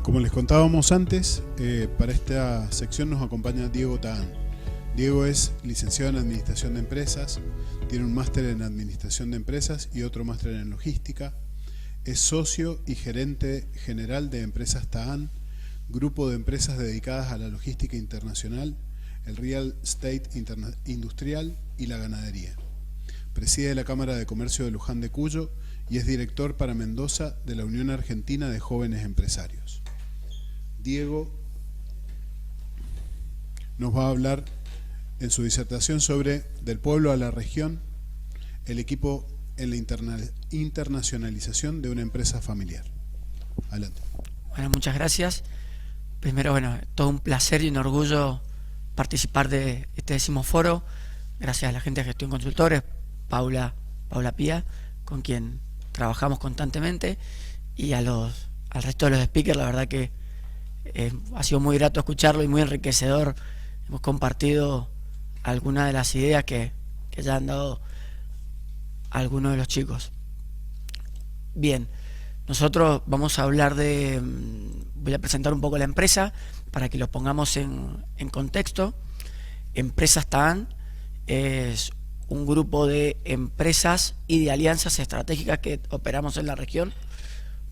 Como les contábamos antes, para esta sección nos acompaña Diego Taán. Diego es licenciado en Administración de Empresas, tiene un máster en Administración de Empresas y otro máster en Logística. Es socio y gerente general de Empresas Taán, grupo de empresas dedicadas a la logística internacional, el real estate industrial y la ganadería. Preside la Cámara de Comercio de Luján de Cuyo y es director para Mendoza de la Unión Argentina de Jóvenes Empresarios. Diego nos va a hablar en su disertación sobre Del pueblo a la región, el equipo en la internacionalización de una empresa familiar. Adelante. Bueno, muchas gracias. Primero, todo un placer y un orgullo participar de este 10º foro. Gracias a la gente de Gestión Consultores, Paula Pía, con quien trabajamos constantemente, y al resto de los speakers. La verdad que ha sido muy grato escucharlo y muy enriquecedor. Hemos compartido algunas de las ideas que ya han dado algunos de los chicos. Bien, nosotros vamos a hablar voy a presentar un poco la empresa para que lo pongamos en contexto. Empresas Taán es un grupo de empresas y de alianzas estratégicas que operamos en la región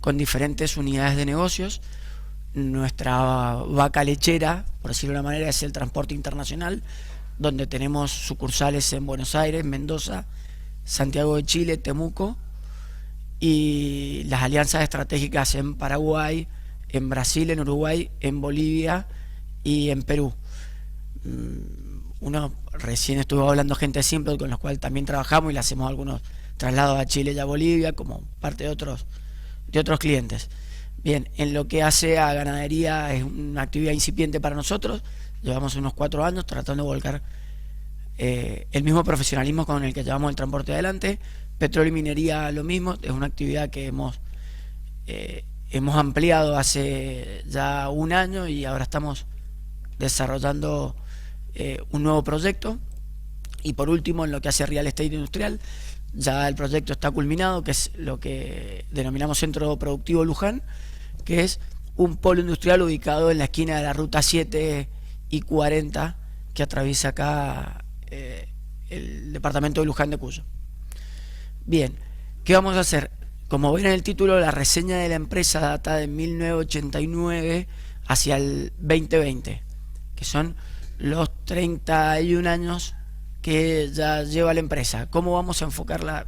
con diferentes unidades de negocios. Nuestra vaca lechera, por decirlo de una manera, es el transporte internacional, donde tenemos sucursales en Buenos Aires, Mendoza, Santiago de Chile, Temuco, y las alianzas estratégicas en Paraguay, en Brasil, en Uruguay, en Bolivia y en Perú. Recién estuvo hablando gente simple con los cuales también trabajamos y le hacemos algunos traslados a Chile y a Bolivia como parte de otros clientes. Bien, en lo que hace a ganadería es una actividad incipiente para nosotros. Llevamos unos 4 años tratando de volcar el mismo profesionalismo con el que llevamos el transporte adelante. Petróleo y minería lo mismo, es una actividad que hemos ampliado hace ya 1 año y ahora estamos desarrollando un nuevo proyecto. Y por último, en lo que hace real estate industrial, ya el proyecto está culminado, que es lo que denominamos Centro Productivo Luján, que es un polo industrial ubicado en la esquina de la ruta 7 y 40 que atraviesa acá el departamento de Luján de Cuyo. Bien, ¿qué vamos a hacer? Como ven en el título, la reseña de la empresa data de 1989 hacia el 2020, que son los 31 años que ya lleva la empresa. ¿Cómo vamos a enfocar la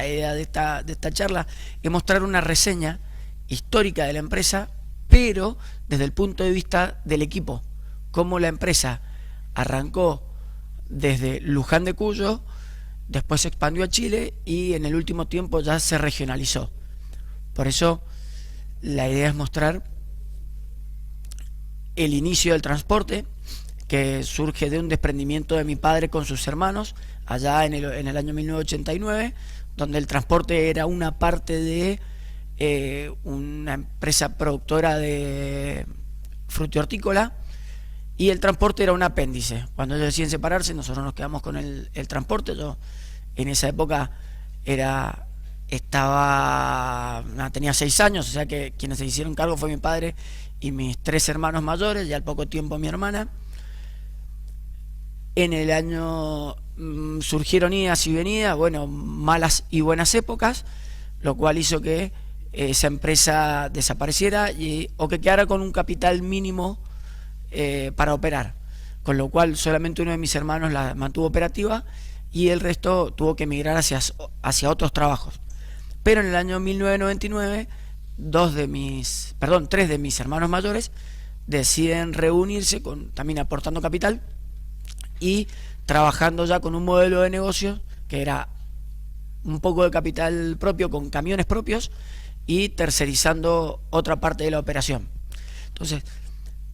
idea de esta charla? Es mostrar una reseña histórica de la empresa, pero desde el punto de vista del equipo. Cómo la empresa arrancó desde Luján de Cuyo, después se expandió a Chile y en el último tiempo ya se regionalizó. Por eso la idea es mostrar el inicio del transporte, que surge de un desprendimiento de mi padre con sus hermanos allá en el año 1989, donde el transporte era una parte de una empresa productora de frutihortícola y el transporte era un apéndice. Cuando ellos deciden separarse, nosotros nos quedamos con el transporte. Yo en esa época tenía 6 años, o sea que quienes se hicieron cargo fue mi padre y mis 3 hermanos mayores, y al poco tiempo mi hermana. En el año surgieron idas y venidas, malas y buenas épocas, lo cual hizo que esa empresa desapareciera o que quedara con un capital mínimo para operar, con lo cual solamente uno de mis hermanos la mantuvo operativa y el resto tuvo que emigrar hacia otros trabajos. Pero en el año 1999 3 de mis hermanos mayores deciden reunirse, también aportando capital y trabajando ya con un modelo de negocio que era un poco de capital propio con camiones propios y tercerizando otra parte de la operación. Entonces,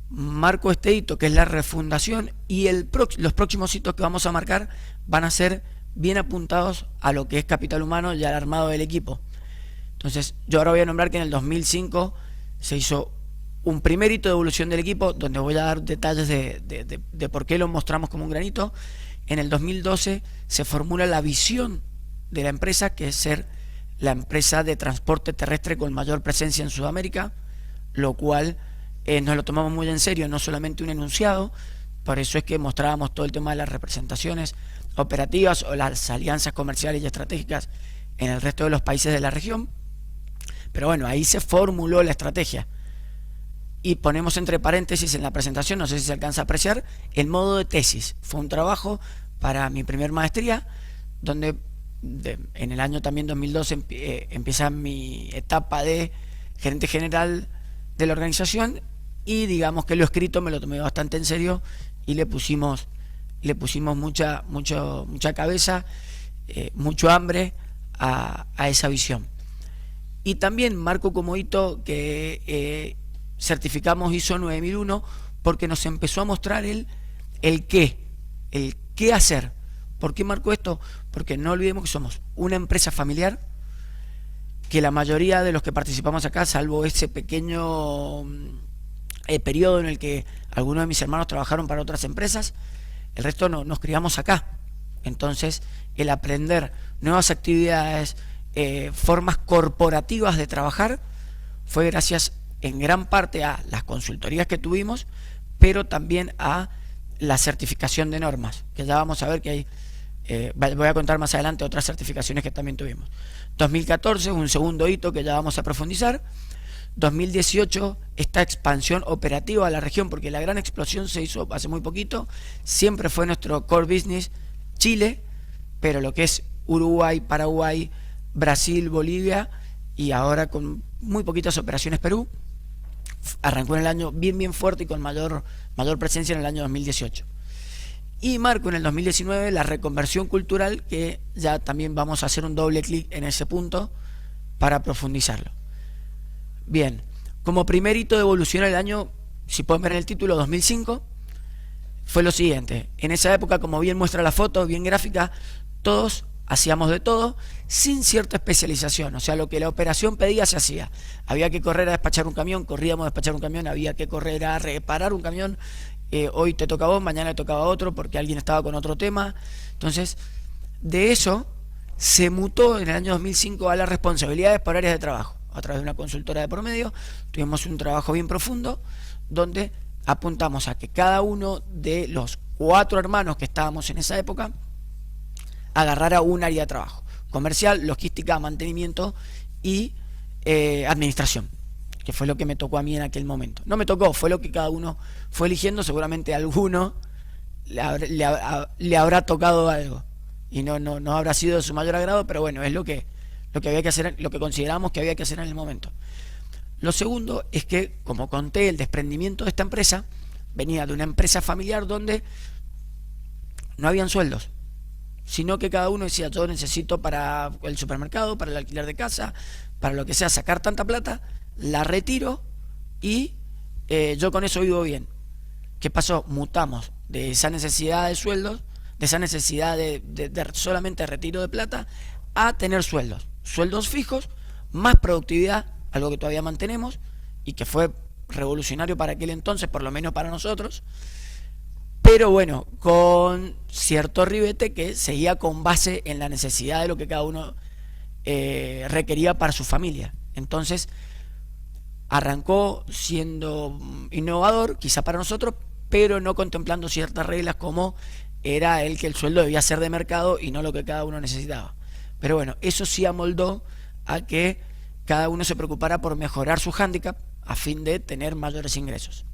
marco este hito que es la refundación, y los próximos hitos que vamos a marcar van a ser bien apuntados a lo que es capital humano y al armado del equipo. Entonces, yo ahora voy a nombrar que en el 2005 se hizo un primer hito de evolución del equipo, donde voy a dar detalles de por qué lo mostramos como un gran hito. En el 2012 se formula la visión de la empresa, que es ser la empresa de transporte terrestre con mayor presencia en Sudamérica, lo cual nos lo tomamos muy en serio, no solamente un enunciado. Por eso es que mostrábamos todo el tema de las representaciones operativas o las alianzas comerciales y estratégicas en el resto de los países de la región. Pero bueno, ahí se formuló la estrategia. Y ponemos entre paréntesis en la presentación, no sé si se alcanza a apreciar, el modo de tesis. Fue un trabajo para mi primer maestría, donde en el año también 2012 empieza mi etapa de gerente general de la organización, y digamos que lo escrito me lo tomé bastante en serio y le pusimos mucha cabeza, mucho hambre a esa visión. Y también marco como hito que certificamos ISO 9001 porque nos empezó a mostrar el qué hacer. ¿Por qué marco esto? Porque no olvidemos que somos una empresa familiar, que la mayoría de los que participamos acá, salvo ese pequeño periodo en el que algunos de mis hermanos trabajaron para otras empresas, el resto nos criamos acá. Entonces, el aprender nuevas actividades, formas corporativas de trabajar, fue gracias en gran parte a las consultorías que tuvimos, pero también a la certificación de normas, que ya vamos a ver que hay, voy a contar más adelante otras certificaciones que también tuvimos. 2014, un segundo hito que ya vamos a profundizar. 2018, esta expansión operativa a la región, porque la gran explosión se hizo hace muy poquito. Siempre fue nuestro core business Chile, pero lo que es Uruguay, Paraguay, Brasil, Bolivia, y ahora con muy poquitas operaciones Perú, arrancó en el año bien fuerte y con mayor presencia en el año 2018. Y marco en el 2019 la reconversión cultural, que ya también vamos a hacer un doble clic en ese punto para profundizarlo. Bien, como primer hito de evolución el año, si pueden ver en el título, 2005, fue lo siguiente. En esa época, como bien muestra la foto, bien gráfica, todos hacíamos de todo sin cierta especialización. O sea, lo que la operación pedía se hacía. Había que correr a despachar un camión, corríamos a despachar un camión. Había que correr a reparar un camión. Hoy te toca a vos, mañana te tocaba a otro porque alguien estaba con otro tema. Entonces, de eso se mutó en el año 2005 a las responsabilidades por áreas de trabajo. A través de una consultora de promedio, tuvimos un trabajo bien profundo donde apuntamos a que cada uno de los 4 hermanos que estábamos en esa época agarrara un área de trabajo: comercial, logística, mantenimiento y administración, que fue lo que me tocó a mí en aquel momento. No me tocó, fue lo que cada uno fue eligiendo. Seguramente a alguno le habrá tocado algo y no habrá sido de su mayor agrado, pero bueno, es lo que había que hacer, lo que consideramos que había que hacer en el momento. Lo segundo es que, como conté, el desprendimiento de esta empresa venía de una empresa familiar donde no habían sueldos, sino que cada uno decía: yo necesito para el supermercado, para el alquiler de casa, para lo que sea, sacar tanta plata, la retiro y yo con eso vivo bien. ¿Qué pasó? Mutamos de esa necesidad de sueldos, de esa necesidad de solamente retiro de plata, a tener sueldos fijos, más productividad, algo que todavía mantenemos y que fue revolucionario para aquel entonces, por lo menos para nosotros, pero bueno, con cierto ribete que seguía con base en la necesidad de lo que cada uno requería para su familia. Entonces arrancó siendo innovador quizá para nosotros, pero no contemplando ciertas reglas como era el que el sueldo debía ser de mercado y no lo que cada uno necesitaba. Pero bueno, eso sí amoldó a que cada uno se preocupara por mejorar su hándicap a fin de tener mayores ingresos.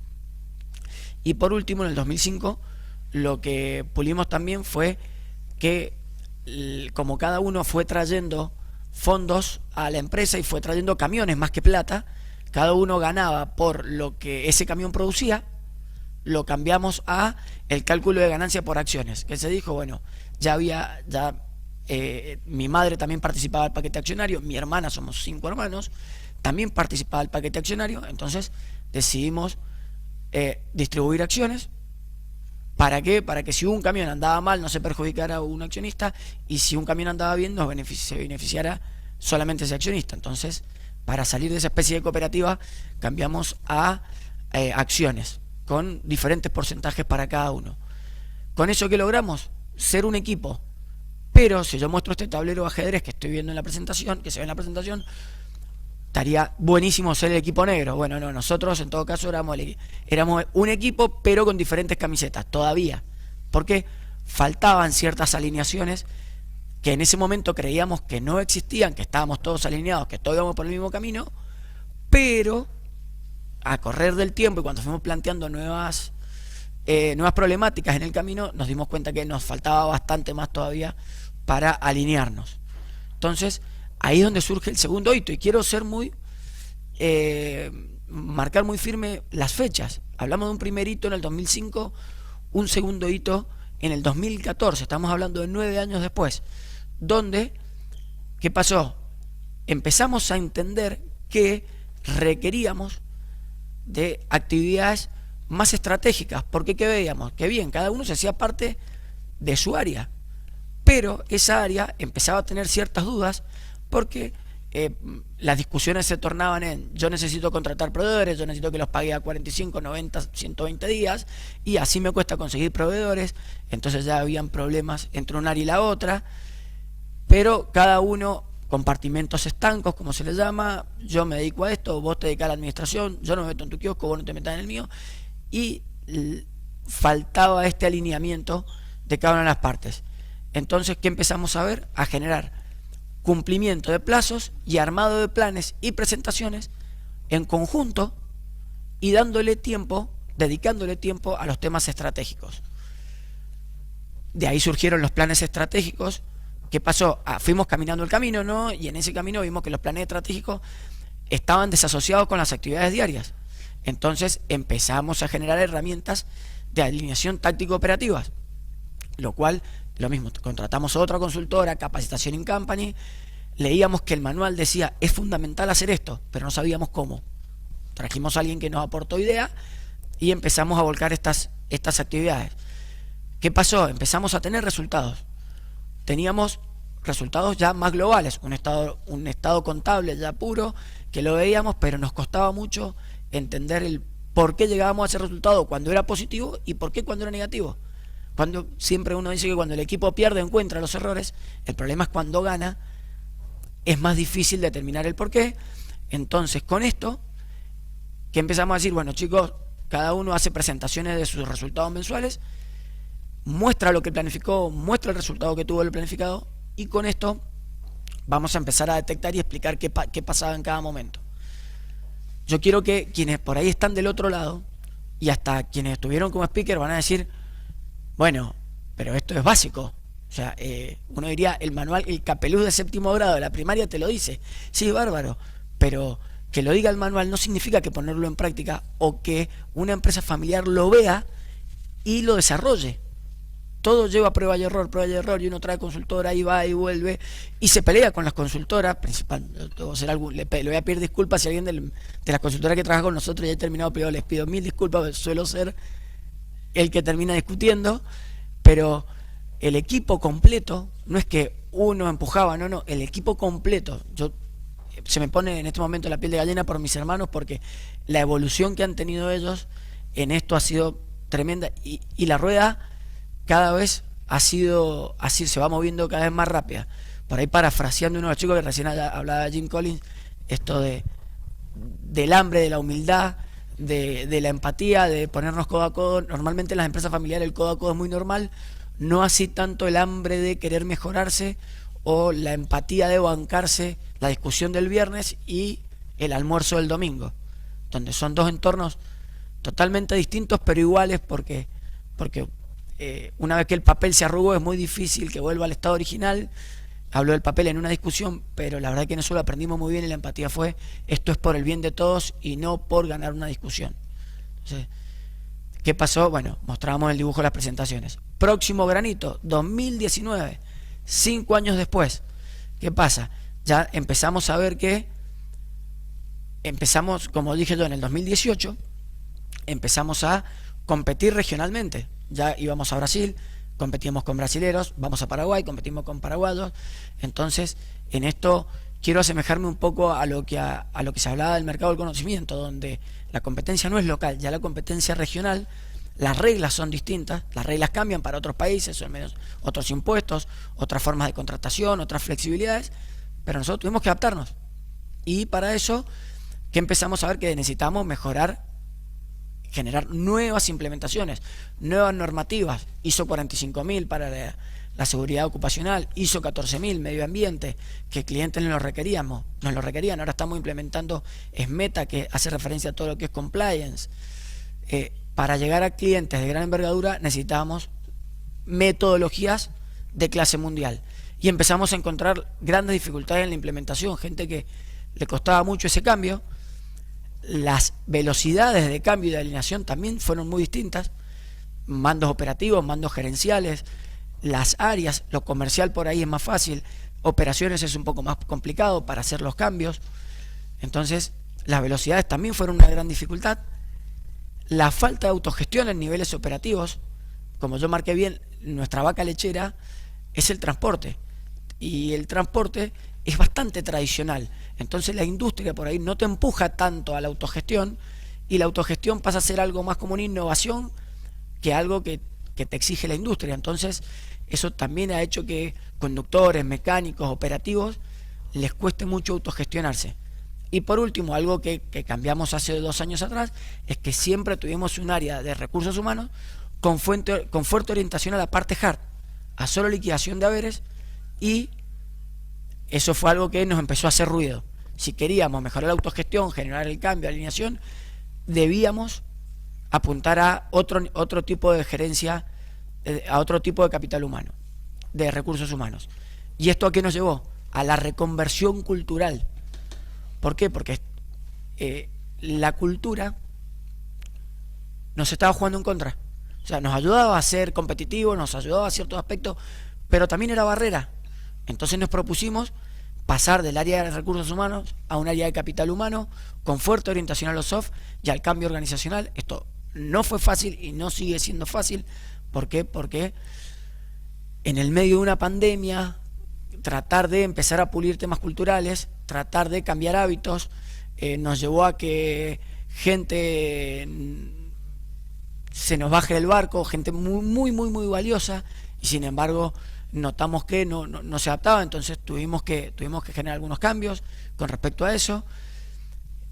Y por último, en el 2005, lo que pulimos también fue que, como cada uno fue trayendo fondos a la empresa y fue trayendo camiones más que plata, cada uno ganaba por lo que ese camión producía, lo cambiamos a el cálculo de ganancia por acciones, que se dijo, bueno, mi madre también participaba del paquete accionario, mi hermana, somos 5 hermanos, también participaba del paquete accionario. Entonces decidimos distribuir acciones. ¿Para qué? Para que si un camión andaba mal no se perjudicara a un accionista, y si un camión andaba bien se beneficiara solamente ese accionista. Entonces, para salir de esa especie de cooperativa, cambiamos a acciones con diferentes porcentajes para cada uno. Con eso, ¿qué logramos? Ser un equipo. Pero si yo muestro este tablero de ajedrez que estoy viendo en la presentación, que se ve en la presentación, estaría buenísimo ser el equipo negro. Bueno, no, nosotros en todo caso éramos un equipo, pero con diferentes camisetas, todavía. Porque faltaban ciertas alineaciones que en ese momento creíamos que no existían, que estábamos todos alineados, que todos íbamos por el mismo camino, pero a correr del tiempo y cuando fuimos planteando nuevas problemáticas en el camino, nos dimos cuenta que nos faltaba bastante más todavía para alinearnos. Entonces, ahí es donde surge el segundo hito, y quiero ser marcar muy firme las fechas. Hablamos de un primer hito en el 2005, un segundo hito en el 2014, estamos hablando de 9 años después, donde, ¿qué pasó? Empezamos a entender que requeríamos de actividades más estratégicas, porque ¿qué veíamos? Que bien, cada uno se hacía parte de su área, pero esa área empezaba a tener ciertas dudas porque las discusiones se tornaban en: yo necesito contratar proveedores, yo necesito que los pague a 45, 90, 120 días, y así me cuesta conseguir proveedores. Entonces ya habían problemas entre un área y la otra, pero cada uno, compartimentos estancos, como se les llama: yo me dedico a esto, vos te dedicás a la administración, yo no me meto en tu kiosco, vos no te metas en el mío, y faltaba este alineamiento de cada una de las partes. Entonces, ¿qué empezamos a ver? A generar cumplimiento de plazos y armado de planes y presentaciones en conjunto, y dándole tiempo, dedicándole tiempo a los temas estratégicos. De ahí surgieron los planes estratégicos. ¿Qué pasó? Fuimos caminando el camino, ¿no? Y en ese camino vimos que los planes estratégicos estaban desasociados con las actividades diarias. Entonces empezamos a generar herramientas de alineación táctico-operativas, lo cual, lo mismo, contratamos a otra consultora, Capacitación in Company, leíamos que el manual decía: es fundamental hacer esto, pero no sabíamos cómo. Trajimos a alguien que nos aportó idea y empezamos a volcar estas actividades. ¿Qué pasó? Empezamos a tener resultados. Teníamos resultados ya más globales, un estado contable ya puro, que lo veíamos, pero nos costaba mucho entender el por qué llegábamos a ese resultado cuando era positivo y por qué cuando era negativo. Cuando siempre uno dice que cuando el equipo pierde encuentra los errores, el problema es cuando gana, es más difícil determinar el por qué. Entonces, con esto, que empezamos a decir: bueno, chicos, cada uno hace presentaciones de sus resultados mensuales, muestra lo que planificó, muestra el resultado que tuvo el planificado, y con esto vamos a empezar a detectar y explicar qué pasaba en cada momento. Yo quiero que quienes por ahí están del otro lado, y hasta quienes estuvieron como speaker, van a decir: bueno, pero esto es básico. O sea, uno diría, el manual, el capeluz de 7º grado de la primaria te lo dice. Sí, bárbaro, pero que lo diga el manual no significa que ponerlo en práctica o que una empresa familiar lo vea y lo desarrolle. Todo lleva prueba y error, y uno trae consultora y va y vuelve y se pelea con las consultoras. Le voy a pedir disculpas si alguien de las consultoras que trabaja con nosotros ya ha terminado, pero les pido 1000 disculpas, suelo ser el que termina discutiendo, pero el equipo completo, no es que uno empujaba, no, el equipo completo. Se me pone en este momento la piel de gallina por mis hermanos, porque la evolución que han tenido ellos en esto ha sido tremenda, y la rueda cada vez ha sido así, se va moviendo cada vez más rápida. Por ahí, parafraseando uno de los chicos que recién hablaba de Jim Collins, esto del hambre, de la humildad, de la empatía, de ponernos codo a codo. Normalmente en las empresas familiares el codo a codo es muy normal, no así tanto el hambre de querer mejorarse o la empatía de bancarse la discusión del viernes y el almuerzo del domingo, donde son dos entornos totalmente distintos pero iguales, porque una vez que el papel se arrugó es muy difícil que vuelva al estado original. Hablo del papel en una discusión, pero la verdad es que nosotros lo aprendimos muy bien, y la empatía fue: esto es por el bien de todos y no por ganar una discusión. Entonces, ¿qué pasó? Bueno, mostrábamos el dibujo de las presentaciones. Próximo granito, 2019, 5 años después. ¿Qué pasa? Ya empezamos a ver que como dije yo, en el 2018 empezamos a competir regionalmente. Ya íbamos a Brasil, competimos con brasileros, vamos a Paraguay, competimos con paraguayos. Entonces, en esto quiero asemejarme un poco a lo que se hablaba del mercado del conocimiento, donde la competencia no es local, ya la competencia es regional. Las reglas son distintas, las reglas cambian para otros países, son menos, otros impuestos, otras formas de contratación, otras flexibilidades, pero nosotros tuvimos que adaptarnos. Y para eso, que empezamos a ver que necesitamos mejorar, generar nuevas implementaciones, nuevas normativas, ISO 45000 para la seguridad ocupacional, ISO 14000 medio ambiente, que clientes nos lo requerían, ahora estamos implementando SMETA, que hace referencia a todo lo que es compliance. Para llegar a clientes de gran envergadura necesitábamos metodologías de clase mundial, y empezamos a encontrar grandes dificultades en la implementación, gente que le costaba mucho ese cambio. Las velocidades de cambio y de alineación también fueron muy distintas, mandos operativos, mandos gerenciales, las áreas, lo comercial por ahí es más fácil, operaciones es un poco más complicado para hacer los cambios. Entonces las velocidades también fueron una gran dificultad. La falta de autogestión en niveles operativos, como yo marqué bien, nuestra vaca lechera es el transporte, y el transporte es bastante tradicional, entonces la industria por ahí no te empuja tanto a la autogestión, y la autogestión pasa a ser algo más como una innovación que algo que te exige la industria. Entonces eso también ha hecho que conductores, mecánicos, operativos les cueste mucho autogestionarse. Y por último, algo que cambiamos hace 2 años atrás, es que siempre tuvimos un área de recursos humanos con fuerte orientación a la parte hard, a solo liquidación de haberes, y eso fue algo que nos empezó a hacer ruido. Si queríamos mejorar la autogestión, generar el cambio, alineación, debíamos apuntar a otro tipo de gerencia, a otro tipo de capital humano, de recursos humanos. ¿Y esto a qué nos llevó? A la reconversión cultural. ¿Por qué? Porque la cultura nos estaba jugando en contra. O sea, nos ayudaba a ser competitivos, nos ayudaba a ciertos aspectos, pero también era barrera. Entonces nos propusimos pasar del área de recursos humanos a un área de capital humano con fuerte orientación a los soft y al cambio organizacional. Esto no fue fácil y no sigue siendo fácil. ¿Por qué? Porque en el medio de una pandemia, tratar de empezar a pulir temas culturales, tratar de cambiar hábitos, nos llevó a que gente se nos baje del barco, gente muy valiosa, y sin embargo notamos que no se adaptaba. Entonces tuvimos que generar algunos cambios con respecto a eso,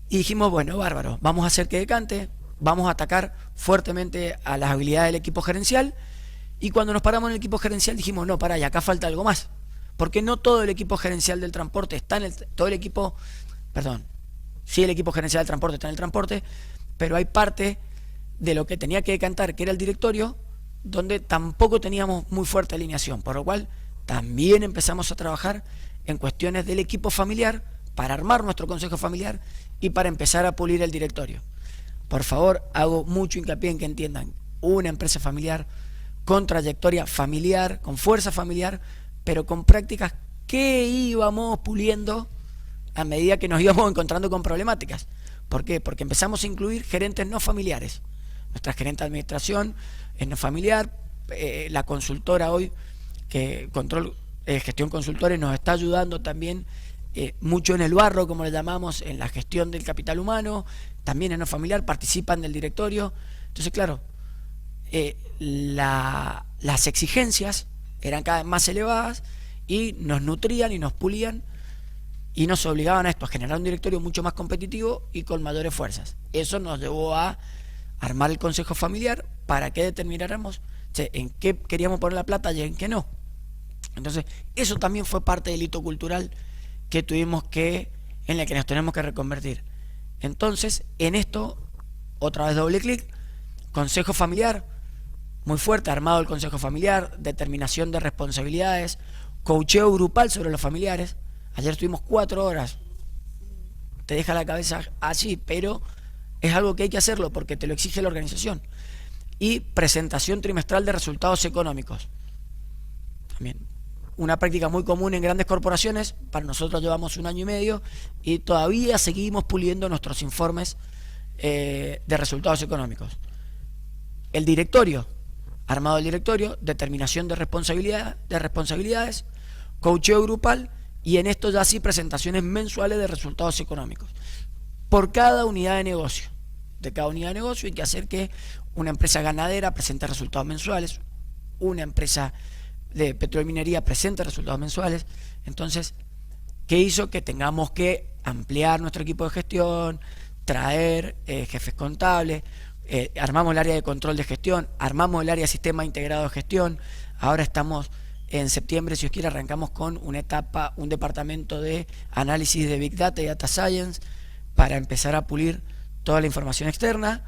y dijimos, bueno, bárbaro, vamos a hacer que decante, vamos a atacar fuertemente a las habilidades del equipo gerencial. Y cuando nos paramos en el equipo gerencial dijimos, no, pará, y acá falta algo más, porque no todo el equipo gerencial del transporte está en el equipo gerencial del transporte está en el transporte, pero hay parte de lo que tenía que decantar, que era el directorio, donde tampoco teníamos muy fuerte alineación, por lo cual también empezamos a trabajar en cuestiones del equipo familiar, para armar nuestro consejo familiar y para empezar a pulir el directorio. Por favor, hago mucho hincapié en que entiendan, una empresa familiar, con trayectoria familiar, con fuerza familiar, pero con prácticas que íbamos puliendo a medida que nos íbamos encontrando con problemáticas. ¿Por qué? Porque empezamos a incluir gerentes no familiares. Nuestra gerente de administración es no familiar, la consultora hoy, que gestión consultores, nos está ayudando también mucho en el barro, como le llamamos, en la gestión del capital humano, también es no familiar, participan del directorio. Entonces, claro, las exigencias eran cada vez más elevadas y nos nutrían y nos pulían y nos obligaban a esto, a generar un directorio mucho más competitivo y con mayores fuerzas. Eso nos llevó a armar el consejo familiar para que determináramos en qué queríamos poner la plata y en qué no. Entonces eso también fue parte del hito cultural que en el que nos tenemos que reconvertir. Entonces en esto, otra vez doble clic, consejo familiar muy fuerte, armado el consejo familiar, determinación de responsabilidades, coacheo grupal sobre los familiares. Ayer estuvimos 4 horas, te deja la cabeza así, pero es algo que hay que hacerlo porque te lo exige la organización. Y presentación trimestral de resultados económicos. También una práctica muy común en grandes corporaciones. Para nosotros llevamos 1 año y medio y todavía seguimos puliendo nuestros informes de resultados económicos. El directorio, armado el directorio, determinación de responsabilidades, coacheo grupal, y en esto ya sí presentaciones mensuales de resultados económicos por cada unidad de negocio. De cada unidad de negocio hay que hacer que una empresa ganadera presente resultados mensuales, una empresa de petróleo y minería presente resultados mensuales. Entonces, ¿qué hizo? Que tengamos que ampliar nuestro equipo de gestión, traer jefes contables, armamos el área de control de gestión, armamos el área de sistema integrado de gestión. Ahora estamos en septiembre, si os quiere, arrancamos con un departamento de análisis de Big Data y Data Science para empezar a pulir toda la información externa.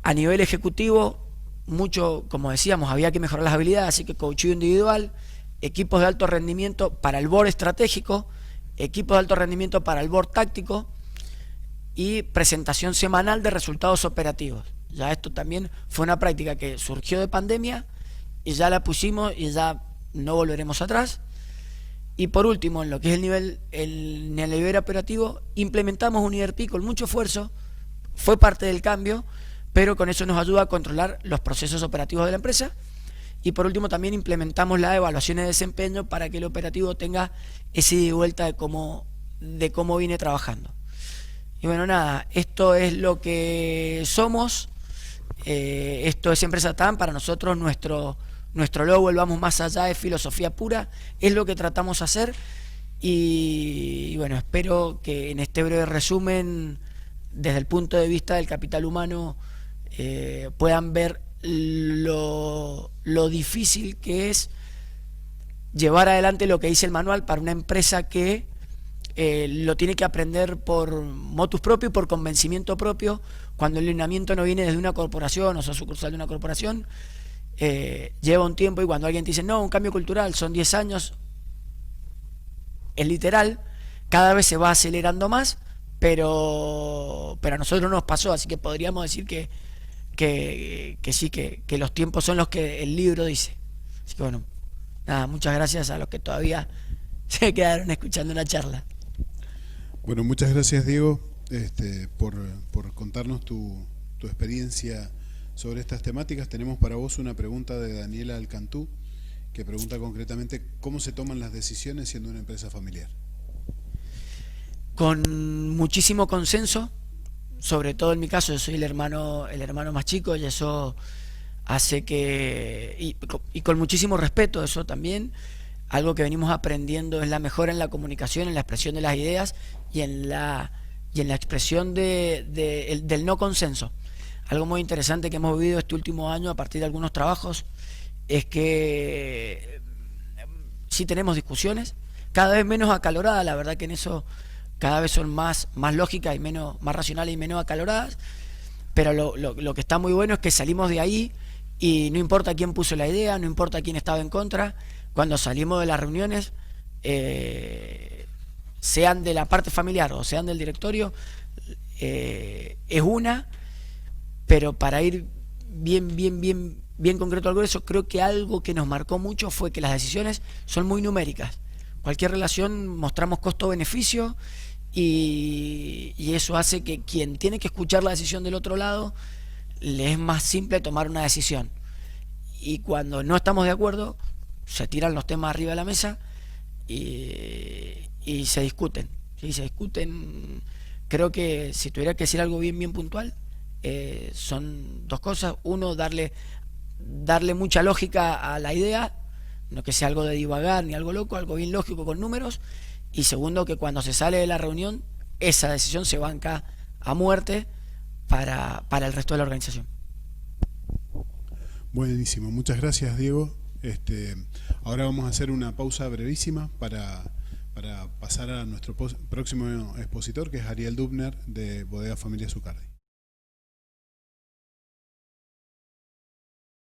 A nivel ejecutivo, mucho, como decíamos, había que mejorar las habilidades, así que coaching individual, equipos de alto rendimiento para el board estratégico, equipos de alto rendimiento para el board táctico y presentación semanal de resultados operativos. Ya esto también fue una práctica que surgió de pandemia y ya la pusimos y ya no volveremos atrás. Y por último, en lo que es el nivel operativo, implementamos un ERP con mucho esfuerzo, fue parte del cambio, pero con eso nos ayuda a controlar los procesos operativos de la empresa. Y por último también implementamos las evaluaciones de desempeño para que el operativo tenga ese ida y vuelta de cómo viene trabajando. Y bueno, nada, esto es lo que somos, esto es Empresa TAN. Para nosotros nuestro logo, el vamos más allá, es filosofía pura, es lo que tratamos de hacer. Y bueno, espero que en este breve resumen, desde el punto de vista del capital humano, puedan ver lo difícil que es llevar adelante lo que dice el manual para una empresa que lo tiene que aprender por motus propio y por convencimiento propio, cuando el lineamiento no viene desde una corporación o sea sucursal de una corporación. Lleva un tiempo, y cuando alguien te dice no, un cambio cultural son 10 años, es literal, cada vez se va acelerando más, pero a nosotros nos pasó, así que podríamos decir que sí, que los tiempos son los que el libro dice. Así que bueno, nada, muchas gracias a los que todavía se quedaron escuchando una charla. Bueno, muchas gracias, Diego, por contarnos tu experiencia sobre estas temáticas. Tenemos para vos una pregunta de Daniela Alcantú, que pregunta concretamente cómo se toman las decisiones siendo una empresa familiar. Con muchísimo consenso, sobre todo en mi caso, yo soy el hermano más chico, y eso hace que, y con muchísimo respeto, eso también, algo que venimos aprendiendo es la mejora en la comunicación, en la expresión de las ideas y en la expresión del no consenso. Algo muy interesante que hemos vivido este último año a partir de algunos trabajos es que sí tenemos discusiones, cada vez menos acaloradas, la verdad que en eso cada vez son más lógicas y más racionales y menos acaloradas, pero lo que está muy bueno es que salimos de ahí y no importa quién puso la idea, no importa quién estaba en contra, cuando salimos de las reuniones, sean de la parte familiar o sean del directorio, es una, pero para ir bien concreto al grueso, creo que algo que nos marcó mucho fue que las decisiones son muy numéricas. Cualquier relación mostramos costo-beneficio y eso hace que quien tiene que escuchar la decisión del otro lado le es más simple tomar una decisión. Y cuando no estamos de acuerdo, se tiran los temas arriba de la mesa y se discuten. ¿Sí? Se discuten. Creo que si tuviera que decir algo bien puntual, son dos cosas. Uno, darle mucha lógica a la idea, no que sea algo de divagar ni algo loco, algo bien lógico con números. Y segundo, que cuando se sale de la reunión, esa decisión se banca a muerte para el resto de la organización. Buenísimo, muchas gracias, Diego. Ahora vamos a hacer una pausa brevísima para pasar a nuestro próximo expositor, que es Ariel Dubner, de Bodega Familia Zucardi.